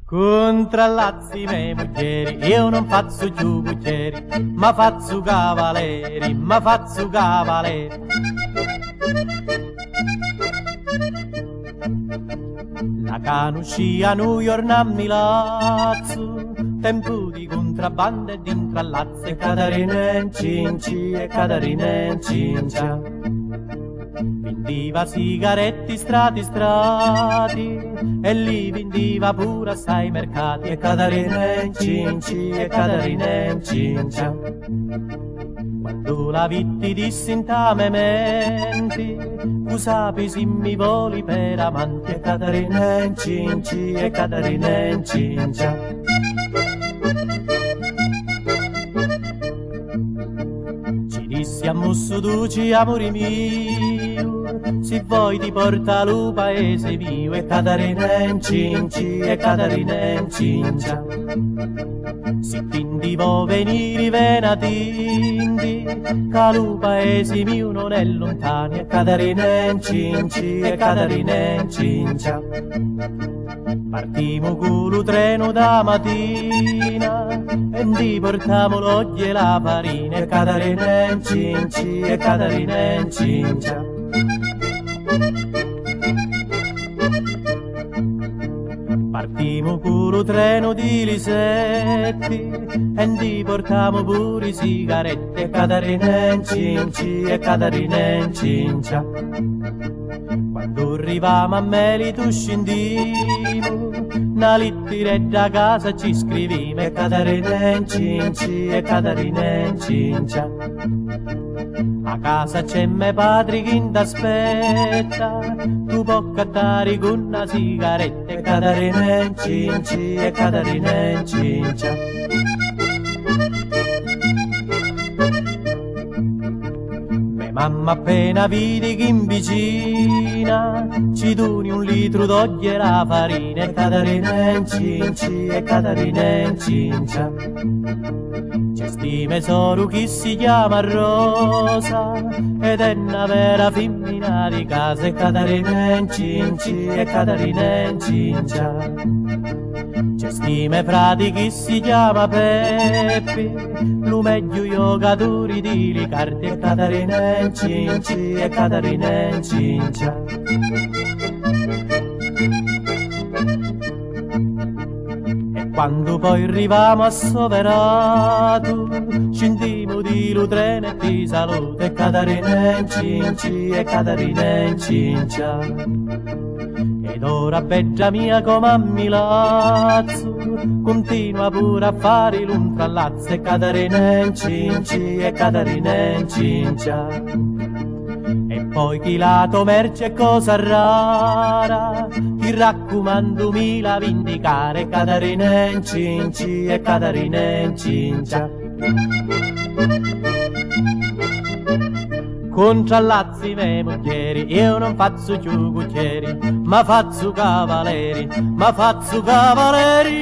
Contrallazzi me muglieri, io non faccio più cucchieri, ma faccio cavaleri, ma faccio cavaleri. La canuscia a New York a Milazzo, tempo di contrabbando e di intrallazzi, e Caterina in cinci, e Caterina in cincia. Vendiva sigaretti strati, e lì vendiva pure assai mercati, e Caterina in cinci, e Caterina in cincia. Quando la vitti disse in tame menti, tu sapi se mi voli per amanti, e Caterina in cinci, e Caterina in cincia. Ci dissi a Mussu duci amore mio, se vuoi ti porta al paese mio, e Caterina in cinci, e Caterina in cincia. Se quindi vuoi venire venatindi, che il paese mio non è lontano, e Caterina in cinci, e Caterina in cincia. Partimo con il treno da mattina e ti portiamo l'olio e la farina, e Caterina in cinci, e Caterina in cincia. Partimo con il treno di Lisetti e ti portiamo pure i sigarette, e Caterina in cinci, e Caterina in cincia. Quando arriviamo a Meli tu scendimo, una litteretta a casa ci scrivimo, e Caterina in cinci, e Caterina in cincia. A casa c'è mio padre che t'aspetta, tu puoi cattare con una sigaretta, e Caterina in cinci, e Caterina in cincia. Mamma appena vidi che in vicina ci doni un litro d'olio e la farina, e Caterina in cinci, e Caterina in cincia. C'è sti tesoro che si chiama Rosa ed è una vera femmina di casa, e Caterina in cinci, e Caterina in cincia. C'è sti me frati che si chiama Peppi, lo meglio giocatori di Riccardi, e Caterina in cinci, e Caterina in cincia. E quando poi arriviamo a Soverato, scendimo di lo treno e ti saluto, e Caterina in cinci, e Caterina in cincia. Ed ora beggia mia come a Milazzo, continua pure a fare l'untrallazzo, e Caterina in cinci, e Caterina in cincia. E poi chi lato merce è cosa rara, ti raccomando mi la vendicare, e Caterina in cinci, e Caterina in cincia. Contrallazzi me muglieri, io non faccio più cucchieri, ma faccio cavaleri, ma faccio cavaleri.